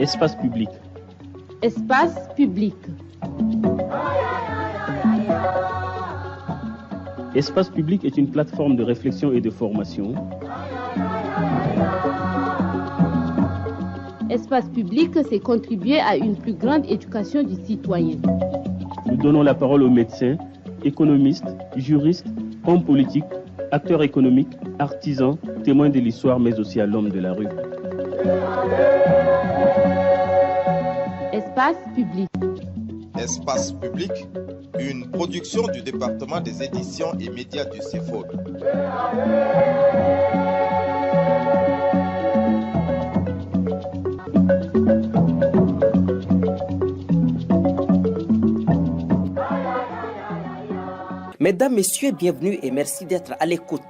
Espace public. Espace public. Espace public est une plateforme de réflexion et de formation. Espace public, c'est contribuer à une plus grande éducation du citoyen. Nous donnons la parole aux médecins, économistes, juristes, hommes politiques, acteurs économiques, artisans, témoins de l'histoire, mais aussi à l'homme de la rue. Espace public. Espace public, une production du département des éditions et médias du CEFOD. Mesdames, Messieurs, bienvenue et merci d'être à l'écoute.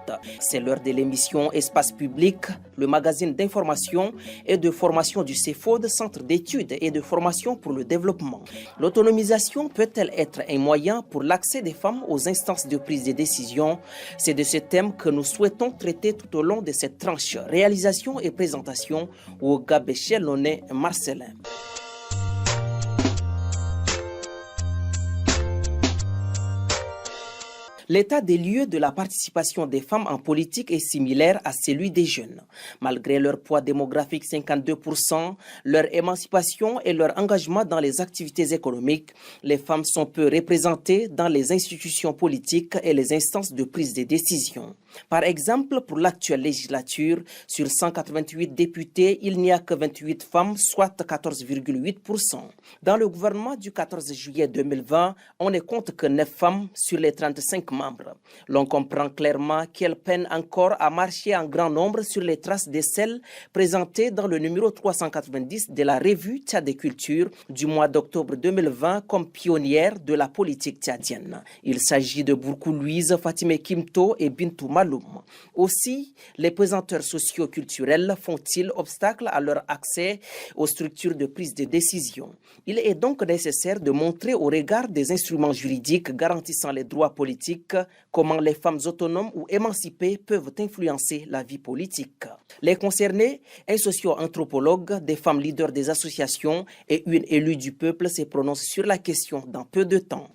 C'est l'heure de l'émission Espace Public, le magazine d'information et de formation du CEFOD, Centre d'études et de formation pour le développement. L'autonomisation peut-elle être un moyen pour l'accès des femmes aux instances de prise de décision? C'est de ce thème que nous souhaitons traiter tout au long de cette tranche. Réalisation et présentation au Gabéché Loné Marcelin. L'état des lieux de la participation des femmes en politique est similaire à celui des jeunes. Malgré leur poids démographique 52%, leur émancipation et leur engagement dans les activités économiques, les femmes sont peu représentées dans les institutions politiques et les instances de prise de décision. Par exemple, pour l'actuelle législature, sur 188 députés, il n'y a que 28 femmes, soit 14,8%. Dans le gouvernement du 14 juillet 2020, on ne compte que 9 femmes sur les 35 membres. L'on comprend clairement qu'elles peinent encore à marcher en grand nombre sur les traces de celles présentées dans le numéro 390 de la revue Tchad et Culture du mois d'octobre 2020 comme pionnières de la politique tchadienne. Il s'agit de Bourkou Louise, Fatime Kimto et Bintou Maloum. Aussi, les pesanteurs socio-culturels font-ils obstacle à leur accès aux structures de prise de décision. Il est donc nécessaire de montrer au regard des instruments juridiques garantissant les droits politiques comment les femmes autonomes ou émancipées peuvent influencer la vie politique. Les concernés, un socio-anthropologue, des femmes leaders des associations et une élue du peuple se prononcent sur la question dans peu de temps.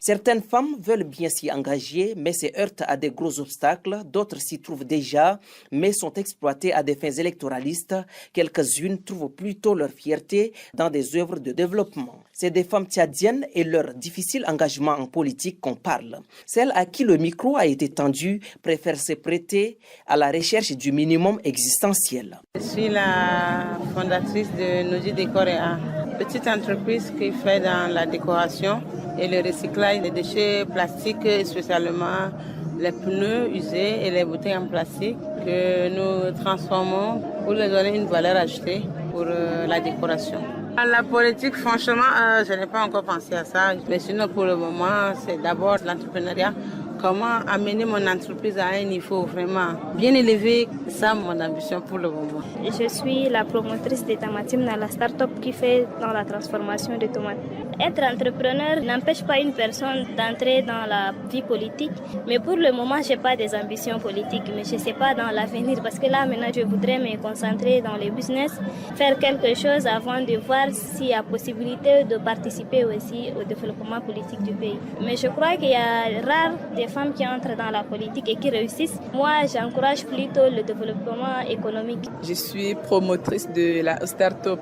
Certaines femmes veulent bien s'y engager, mais se heurtent à de gros obstacles. D'autres s'y trouvent déjà, mais sont exploitées à des fins électoralistes. Quelques-unes trouvent plutôt leur fierté dans des œuvres de développement. C'est des femmes tchadiennes et leur difficile engagement en politique qu'on parle. Celles à qui le micro a été tendu préfèrent se prêter à la recherche du minimum existentiel. Je suis la fondatrice de Noji Décoréa, petite entreprise qui fait dans la décoration et le recyclage des déchets plastiques, spécialement les pneus usés et les bouteilles en plastique que nous transformons pour leur donner une valeur ajoutée pour la décoration. La politique, franchement, je n'ai pas encore pensé à ça, mais sinon pour le moment, c'est d'abord l'entrepreneuriat. Comment amener mon entreprise à un niveau vraiment bien élevé, c'est ça mon ambition pour le moment. Je suis la promotrice de Tamatim dans la start-up qui fait dans la transformation de tomates. Être entrepreneur n'empêche pas une personne d'entrer dans la vie politique, mais pour le moment, je n'ai pas des ambitions politiques, mais je ne sais pas dans l'avenir, parce que là, maintenant, je voudrais me concentrer dans le business, faire quelque chose avant de voir s'il y a possibilité de participer aussi au développement politique du pays. Mais je crois qu'il y a rare des femmes qui entrent dans la politique et qui réussissent. Moi, j'encourage plutôt le développement économique. Je suis promotrice de la start-up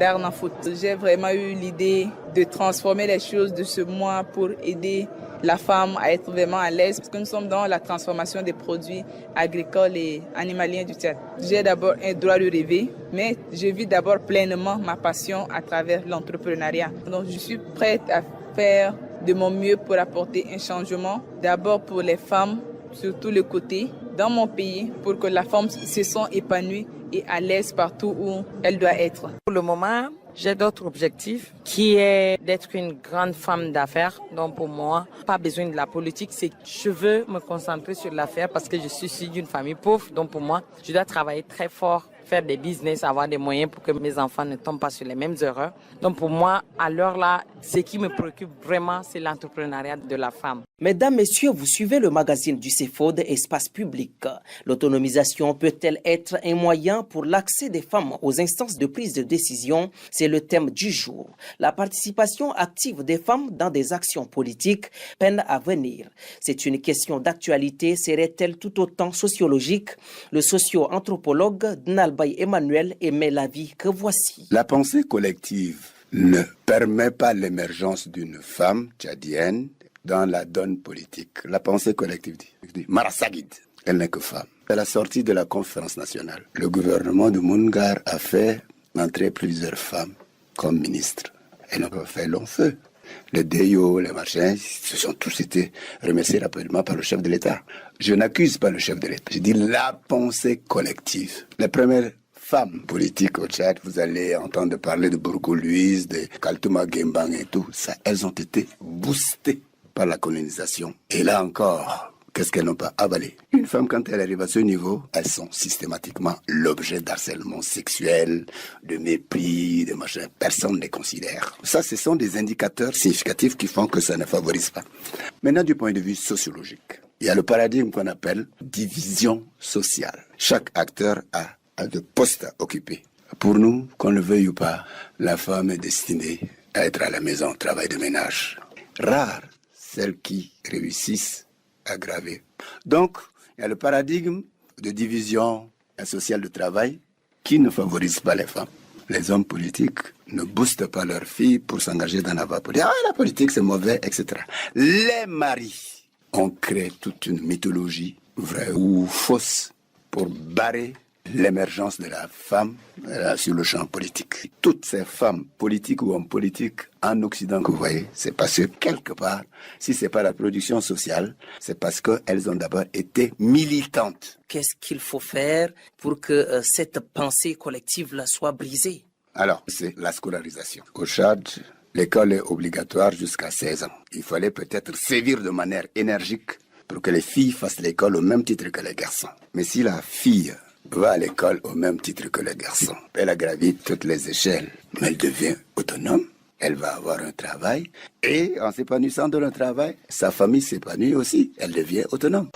d'Arna Foot. J'ai vraiment eu l'idée de transformer les choses de ce mois pour aider la femme à être vraiment à l'aise, parce que nous sommes dans la transformation des produits agricoles et animaliers du Tchad. J'ai d'abord un droit de rêver, mais je vis d'abord pleinement ma passion à travers l'entrepreneuriat. Donc je suis prête à faire de mon mieux pour apporter un changement, d'abord pour les femmes, sur tous les côtés, dans mon pays, pour que la femme se sente épanouie et à l'aise partout où elle doit être. Pour le moment, J'ai d'autres objectifs qui est d'être une grande femme d'affaires. Donc pour moi, pas besoin de la politique, c'est que je veux me concentrer sur l'affaire parce que je suis issue d'une famille pauvre. Donc pour moi, je dois travailler très fort, faire des business, avoir des moyens pour que mes enfants ne tombent pas sur les mêmes erreurs. Donc pour moi, à l'heure là, ce qui me préoccupe vraiment, c'est l'entrepreneuriat de la femme. Mesdames, Messieurs, vous suivez le magazine du CEFOD Espace Public. L'autonomisation peut-elle être un moyen pour l'accès des femmes aux instances de prise de décision? C'est le thème du jour. La participation active des femmes dans des actions politiques peine à venir. C'est une question d'actualité. Serait-elle tout autant sociologique? Le socio-anthropologue Dnalbaye Emmanuel émet l'avis que voici. La pensée collective ne permet pas l'émergence d'une femme tchadienne dans la donne politique. La pensée collective dit Mara Sagid, elle n'est que femme. À la sortie de la conférence nationale, le gouvernement de Moungar a fait entrer plusieurs femmes comme ministres. Elles n'ont pas fait long feu. Les DIO, les machins, ce sont tous été remerciés rapidement par le chef de l'État. Je n'accuse pas le chef de l'État. Je dis la pensée collective. Les premières femmes politiques au Tchad, vous allez entendre parler de Bourgo Louise, de Kaltouma Gembang et tout ça. Elles ont été boostées par la colonisation. Et là encore, qu'est-ce qu'elles n'ont pas avalé? Une femme, quand elle arrive à ce niveau, elles sont systématiquement l'objet d'harcèlement sexuel, de mépris, de machin. Personne ne les considère. Ça, ce sont des indicateurs significatifs qui font que ça ne favorise pas. Maintenant, du point de vue sociologique, il y a le paradigme qu'on appelle division sociale. Chaque acteur a de postes à occuper. Pour nous, qu'on le veuille ou pas, la femme est destinée à être à la maison, travail de ménage. Rares celles qui réussissent à graver. Donc, il y a le paradigme de division sociale du travail qui ne favorise pas les femmes. Les hommes politiques ne boostent pas leurs filles pour s'engager dans la voie politique. Ah, la politique c'est mauvais, etc. Les maris ont créé toute une mythologie, vraie ou fausse, pour barrer l'émergence de la femme sur le champ politique. Toutes ces femmes politiques ou hommes politiques en Occident que vous voyez, c'est parce que quelque part, si c'est pas la production sociale, c'est parce qu'elles ont d'abord été militantes. Qu'est-ce qu'il faut faire pour que cette pensée collective-là soit brisée? Alors, c'est la scolarisation. Au Tchad, l'école est obligatoire jusqu'à 16 ans. Il fallait peut-être sévir de manière énergique pour que les filles fassent l'école au même titre que les garçons. Mais si la fille va à l'école au même titre que les garçons, elle a gravi toutes les échelles, mais elle devient autonome, elle va avoir un travail, et en s'épanouissant dans le travail, sa famille s'épanouit aussi, elle devient autonome.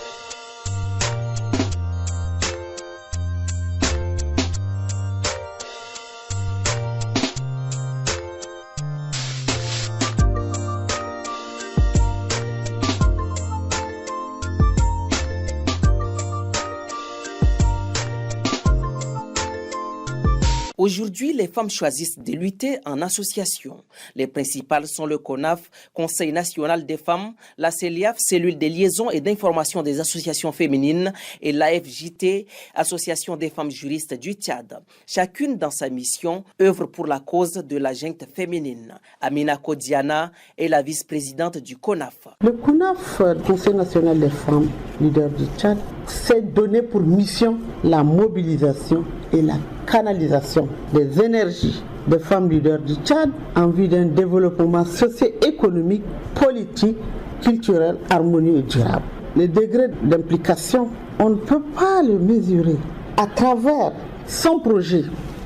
Aujourd'hui, les femmes choisissent de lutter en association. Les principales sont le CONAF, Conseil national des femmes, la CELIAF, Cellule des liaisons et d'information des associations féminines, et l'AFJT, Association des femmes juristes du Tchad. Chacune dans sa mission œuvre pour la cause de la junte féminine. Amina Kodiana est la vice-présidente du CONAF. Le CONAF, le Conseil national des femmes leaders du Tchad, s'est donné pour mission la mobilisation et la canalisation des énergies des femmes leaders du Tchad en vue d'un développement socio-économique, politique, culturel, harmonieux et durable. Le degré d'implication, on ne peut pas le mesurer. À travers son projet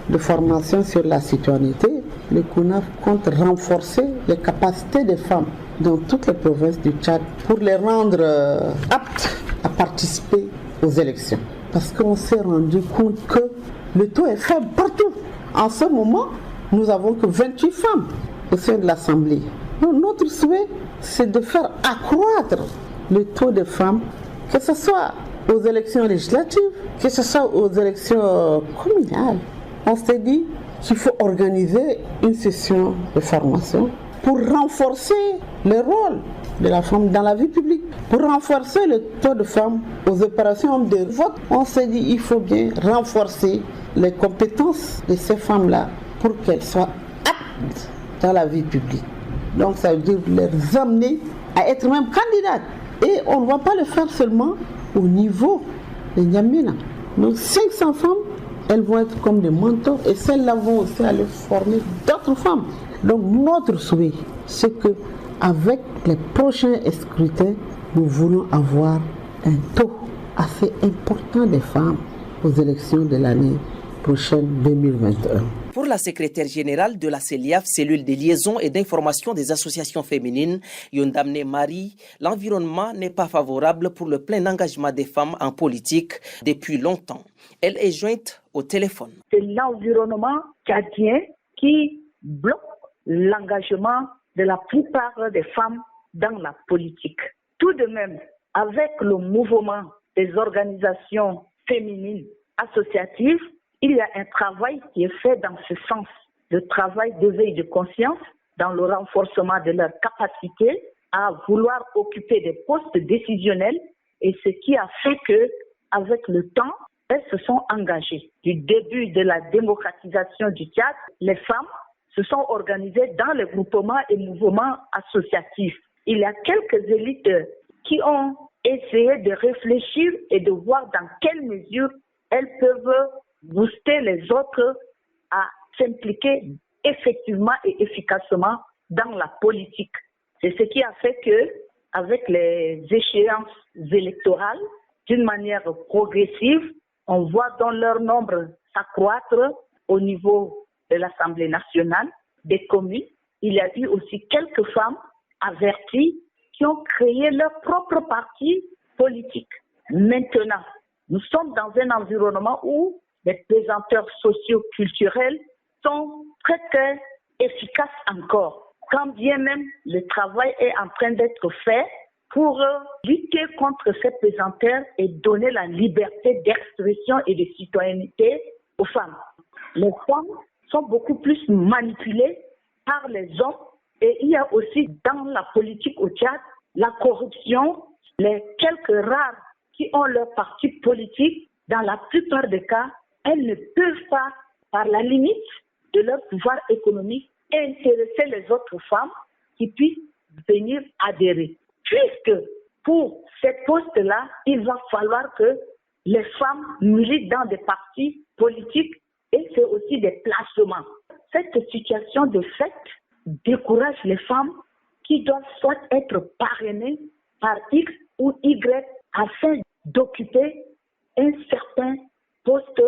de formation sur la citoyenneté, le CONAF compte renforcer les capacités des femmes dans toutes les provinces du Tchad pour les rendre aptes à participer aux élections. Parce qu'on s'est rendu compte que le taux est faible partout. En ce moment, nous n'avons que 28 femmes au sein de l'Assemblée. Donc, notre souhait, c'est de faire accroître le taux de femmes, que ce soit aux élections législatives, que ce soit aux élections communales. On s'est dit qu'il faut organiser une session de formation pour renforcer le rôle de la femme dans la vie publique, pour renforcer le taux de femmes aux opérations de vote. On s'est dit qu'il faut bien renforcer les compétences de ces femmes-là pour qu'elles soient aptes dans la vie publique. Donc ça veut dire les amener à être même candidates. Et on ne va pas le faire seulement au niveau de N'Djamena. Nos 500 femmes elles vont être comme des mentors et celles-là vont aussi aller former d'autres femmes. Donc notre souhait, c'est que avec les prochains scrutins, nous voulons avoir un taux assez important de femmes aux élections de l'année prochaine 2021. Pour la secrétaire générale de la CELIAF, cellule de liaison et d'information des associations féminines, Yondamne Marie, l'environnement n'est pas favorable pour le plein engagement des femmes en politique depuis longtemps. Elle est jointe au téléphone. C'est l'environnement tchadien qui bloque l'engagement de la plupart des femmes dans la politique. Tout de même, avec le mouvement des organisations féminines associatives, il y a un travail qui est fait dans ce sens, le travail d'éveil de conscience dans le renforcement de leur capacité à vouloir occuper des postes décisionnels et ce qui a fait que, avec le temps, elles se sont engagées. Du début de la démocratisation du Tchad, les femmes se sont organisées dans les groupements et mouvements associatifs. Il y a quelques élites qui ont essayé de réfléchir et de voir dans quelle mesure elles peuvent booster les autres à s'impliquer effectivement et efficacement dans la politique. C'est ce qui a fait que, avec les échéances électorales, d'une manière progressive, on voit dans leur nombre s'accroître au niveau de l'Assemblée nationale, des communes. Il y a eu aussi quelques femmes averties qui ont créé leur propre parti politique. Maintenant, nous sommes dans un environnement où les pesanteurs socio-culturels sont très, très efficaces encore. Quand bien même le travail est en train d'être fait pour lutter contre ces pesanteurs et donner la liberté d'expression et de citoyenneté aux femmes. Les femmes sont beaucoup plus manipulées par les hommes et il y a aussi dans la politique au Tchad la corruption. Les quelques rares qui ont leur parti politique, dans la plupart des cas, elles ne peuvent pas, par la limite de leur pouvoir économique, intéresser les autres femmes qui puissent venir adhérer. Puisque pour ces postes-là, il va falloir que les femmes militent dans des partis politiques et c'est aussi des placements. Cette situation de fait décourage les femmes qui doivent soit être parrainées par X ou Y afin d'occuper un certain poste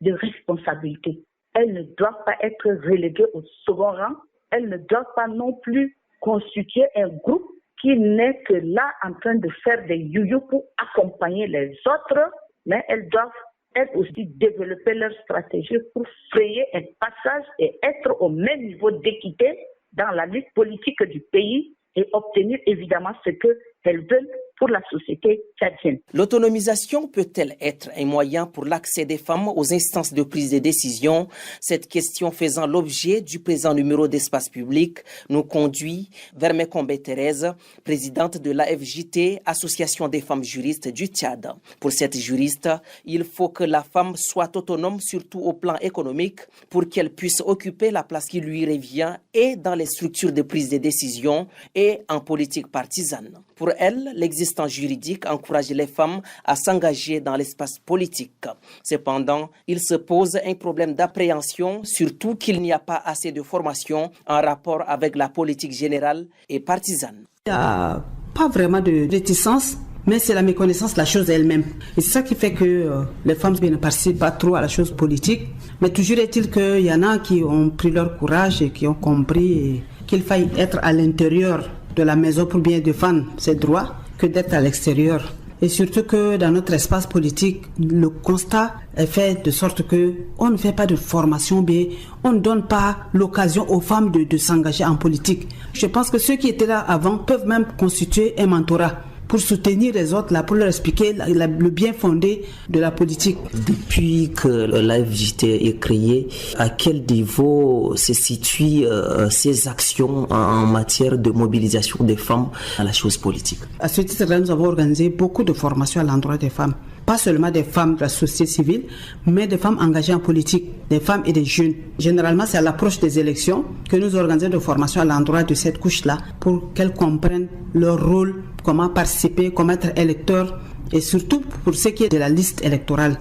de responsabilité. Elles ne doivent pas être reléguées au second rang. Elles ne doivent pas non plus constituer un groupe qui n'est que là en train de faire des youyou pour accompagner les autres, mais elles doivent elles aussi développer leur stratégie pour frayer un passage et être au même niveau d'équité dans la lutte politique du pays et obtenir évidemment ce qu'elles veulent pour la société tchadienne. L'autonomisation peut-elle être un moyen pour l'accès des femmes aux instances de prise de décision? Cette question faisant l'objet du présent numéro d'Espace Public nous conduit vers Mekombe Thérèse, présidente de l'AFJT, Association des femmes juristes du Tchad. Pour cette juriste, il faut que la femme soit autonome, surtout au plan économique, pour qu'elle puisse occuper la place qui lui revient et dans les structures de prise de décision et en politique partisane. Pour elle, l'existence juridique encourage les femmes à s'engager dans l'espace politique. Cependant, il se pose un problème d'appréhension, surtout qu'il n'y a pas assez de formation en rapport avec la politique générale et partisane. Il n'y a pas vraiment de réticence, mais c'est la méconnaissance de la chose elle-même. Et c'est ça qui fait que les femmes ne participent pas trop à la chose politique. Mais toujours est-il qu'il y en a qui ont pris leur courage et qui ont compris qu'il faille être à l'intérieur de la maison pour bien défendre ses droits que d'être à l'extérieur. Et surtout que dans notre espace politique, le constat est fait de sorte que on ne fait pas de formation, bien, on ne donne pas l'occasion aux femmes de s'engager en politique. Je pense que ceux qui étaient là avant peuvent même constituer un mentorat pour soutenir les autres, là, pour leur expliquer le bien fondé de la politique. Depuis que l'AFJT est créé, à quel niveau se situent ces actions en matière de mobilisation des femmes à la chose politique? À ce titre-là, nous avons organisé beaucoup de formations à l'endroit des femmes. Pas seulement des femmes de la société civile, mais des femmes engagées en politique, des femmes et des jeunes. Généralement, c'est à l'approche des élections que nous organisons des formations à l'endroit de cette couche-là pour qu'elles comprennent leur rôle, comment participer, comment être électeur et surtout pour ce qui est de la liste électorale,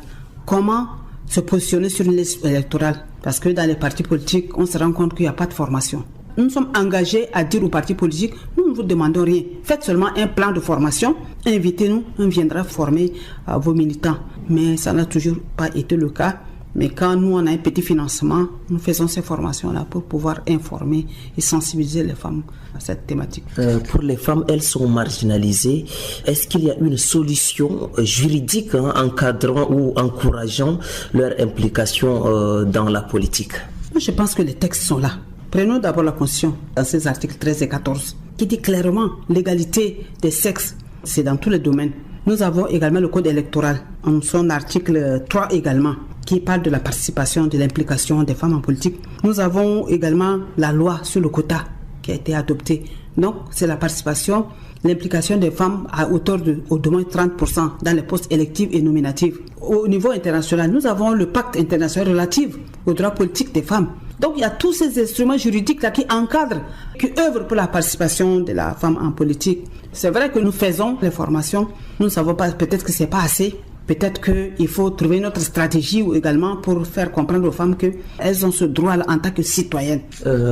comment se positionner sur une liste électorale. Parce que dans les partis politiques, on se rend compte qu'il n'y a pas de formation. Nous sommes engagés à dire aux partis politiques, nous ne vous demandons rien. Faites seulement un plan de formation, invitez-nous, on viendra former vos militants. Mais ça n'a toujours pas été le cas. Mais quand nous, on a un petit financement, nous faisons ces formations-là pour pouvoir informer et sensibiliser les femmes à cette thématique. Pour les femmes, elles sont marginalisées. Est-ce qu'il y a une solution juridique encadrant ou encourageant leur implication dans la politique? Moi, je pense que les textes sont là. Prenons d'abord la Constitution, dans ses articles 13 et 14, qui dit clairement l'égalité des sexes, c'est dans tous les domaines. Nous avons également le Code électoral, en son article 3 également, qui parle de la participation, de l'implication des femmes en politique. Nous avons également la loi sur le quota qui a été adoptée. Donc, c'est la participation, l'implication des femmes à hauteur de au moins 30% dans les postes électifs et nominatifs. Au niveau international, nous avons le pacte international relatif aux droits politiques des femmes. Donc, il y a tous ces instruments juridiques-là qui encadrent, qui œuvrent pour la participation de la femme en politique. C'est vrai que nous faisons les formations. Nous ne savons pas, peut-être que ce n'est pas assez. Peut-être qu'il faut trouver une autre stratégie également pour faire comprendre aux femmes qu'elles ont ce droit en tant que citoyennes.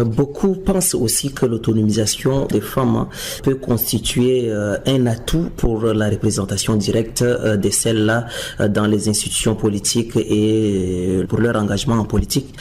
Beaucoup pensent aussi que l'autonomisation des femmes peut constituer un atout pour la représentation directe de celles-là dans les institutions politiques et pour leur engagement en politique.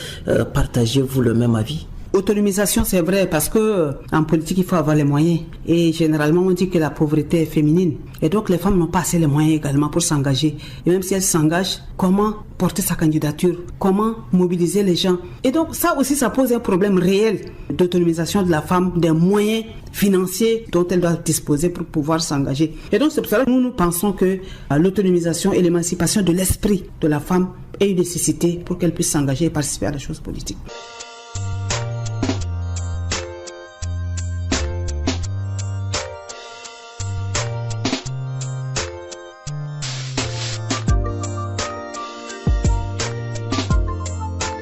Partagez-vous le même avis? Autonomisation, c'est vrai, parce que en politique, il faut avoir les moyens. Et généralement, on dit que la pauvreté est féminine. Et donc, les femmes n'ont pas assez les moyens également pour s'engager. Et même si elles s'engagent, comment porter sa candidature? Comment mobiliser les gens? Et donc, ça aussi, ça pose un problème réel d'autonomisation de la femme, des moyens financiers dont elle doit disposer pour pouvoir s'engager. Et donc, c'est pour ça que nous pensons que l'autonomisation et l'émancipation de l'esprit de la femme est une nécessité pour qu'elle puisse s'engager et participer à la chose politique.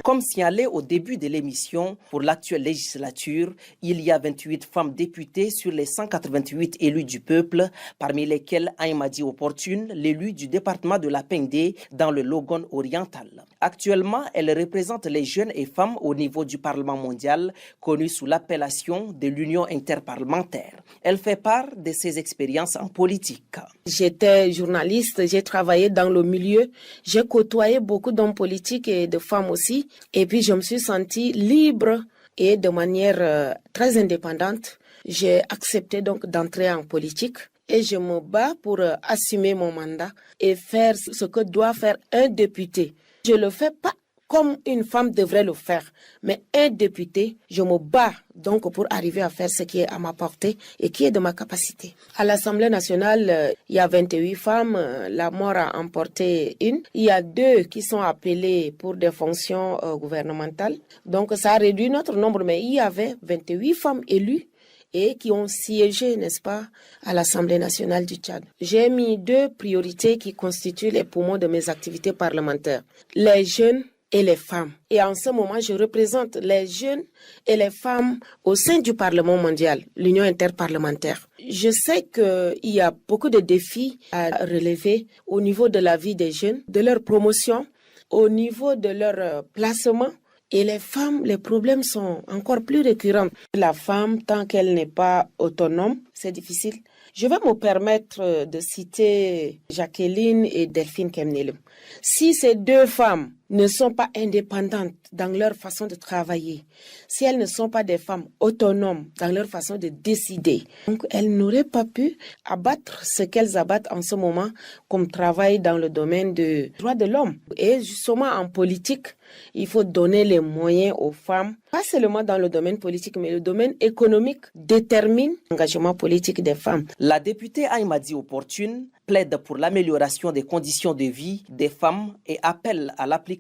Comme signalé au début de l'émission, pour l'actuelle législature, il y a 28 femmes députées sur les 188 élus du peuple, parmi lesquelles Aïmadi Opportune, l'élu du département de la Pindé dans le Logone oriental. Actuellement, elle représente les jeunes et femmes au niveau du Parlement mondial, connu sous l'appellation de l'Union interparlementaire. Elle fait part de ses expériences en politique. J'étais journaliste, j'ai travaillé dans le milieu, j'ai côtoyé beaucoup d'hommes politiques et de femmes aussi. Et puis, je me suis sentie libre et de manière très indépendante. J'ai accepté donc d'entrer en politique et je me bats pour assumer mon mandat et faire ce que doit faire un député. Je ne le fais pas comme une femme devrait le faire, mais un député, je me bats donc pour arriver à faire ce qui est à ma portée et qui est de ma capacité. À l'Assemblée nationale, il y a 28 femmes, la mort a emporté une. Il y a 2 qui sont appelées pour des fonctions gouvernementales. Donc ça a réduit notre nombre, mais il y avait 28 femmes élues et qui ont siégé, n'est-ce pas, à l'Assemblée nationale du Tchad. J'ai mis 2 priorités qui constituent les poumons de mes activités parlementaires. Les jeunes et les femmes. Et en ce moment, je représente les jeunes et les femmes au sein du Parlement mondial, l'Union interparlementaire. Je sais qu'il y a beaucoup de défis à relever au niveau de la vie des jeunes, de leur promotion, au niveau de leur placement. Et les femmes, les problèmes sont encore plus récurrents. La femme, tant qu'elle n'est pas autonome, c'est difficile. Je vais me permettre de citer Jacqueline et Delphine Kemnelem. Si ces 2 femmes ne sont pas indépendantes dans leur façon de travailler, si elles ne sont pas des femmes autonomes dans leur façon de décider, donc elles n'auraient pas pu abattre ce qu'elles abattent en ce moment comme travail dans le domaine des droits de l'homme. Et justement en politique, il faut donner les moyens aux femmes, pas seulement dans le domaine politique, mais le domaine économique détermine l'engagement politique des femmes. La députée Aïmadi Opportune plaide pour l'amélioration des conditions de vie des femmes et appelle à l'application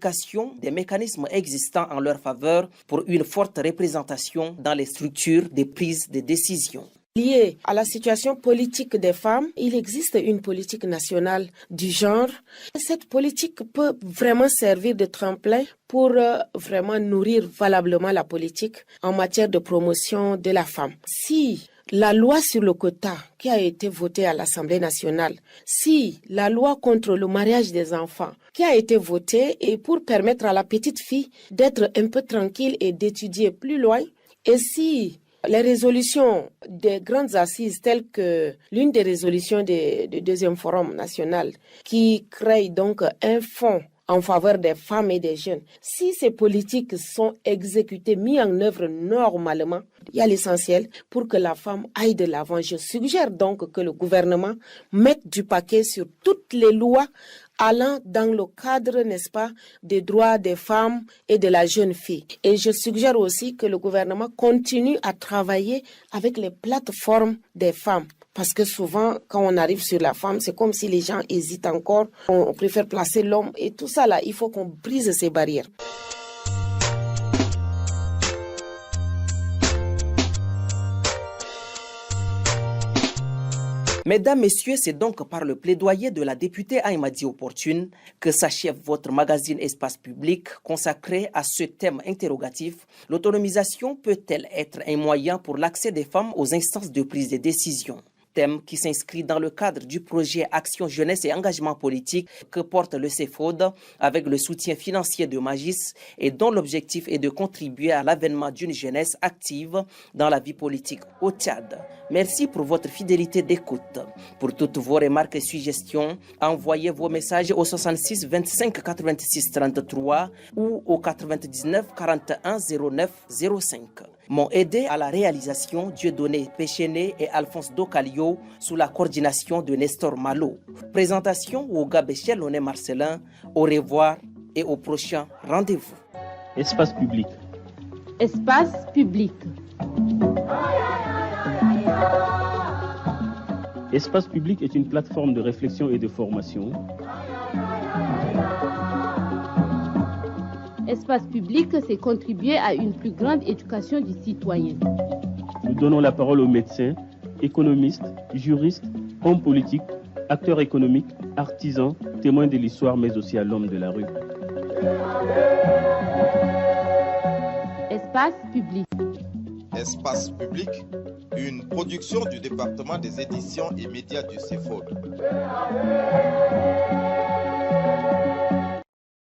des mécanismes existants en leur faveur pour une forte représentation dans les structures de prise de décision. Lié à la situation politique des femmes, il existe une politique nationale du genre. Cette politique peut vraiment servir de tremplin pour vraiment nourrir valablement la politique en matière de promotion de la femme. Si la loi sur le quota qui a été votée à l'Assemblée nationale, si la loi contre le mariage des enfants qui a été votée et pour permettre à la petite fille d'être un peu tranquille et d'étudier plus loin, et si les résolutions des grandes assises telles que l'une des résolutions du deuxième forum national qui crée donc un fonds en faveur des femmes et des jeunes, si ces politiques sont exécutées, mises en œuvre normalement, il y a l'essentiel pour que la femme aille de l'avant. Je suggère donc que le gouvernement mette du paquet sur toutes les lois allant dans le cadre, n'est-ce pas, des droits des femmes et de la jeune fille. Et je suggère aussi que le gouvernement continue à travailler avec les plateformes des femmes. Parce que souvent, quand on arrive sur la femme, c'est comme si les gens hésitent encore. On préfère placer l'homme et tout ça là. Il faut qu'on brise ces barrières. Mesdames, Messieurs, c'est donc par le plaidoyer de la députée Aïmadi Opportune que s'achève votre magazine Espace Public consacré à ce thème interrogatif. L'autonomisation peut-elle être un moyen pour l'accès des femmes aux instances de prise de décision ? Thème qui s'inscrit dans le cadre du projet Action Jeunesse et Engagement Politique que porte le CEFOD avec le soutien financier de Magis et dont l'objectif est de contribuer à l'avènement d'une jeunesse active dans la vie politique au Tchad. Merci pour votre fidélité d'écoute. Pour toutes vos remarques et suggestions, envoyez vos messages au 66 25 86 33 ou au 99 41 09 05. M'ont aidé à la réalisation Dieudonné Péchéné et Alphonse Docalio sous la coordination de Nestor Malo. Présentation au Gabéchel Oné Marcelin. Au revoir et au prochain rendez-vous. Espace public. Espace public. Espace public est une plateforme de réflexion et de formation. Espace public, c'est contribuer à une plus grande éducation du citoyen. Nous donnons la parole aux médecins, économistes, juristes, hommes politiques, acteurs économiques, artisans, témoins de l'histoire, mais aussi à l'homme de la rue. Espace public. Espace public, une production du département des éditions et médias du CEFOD.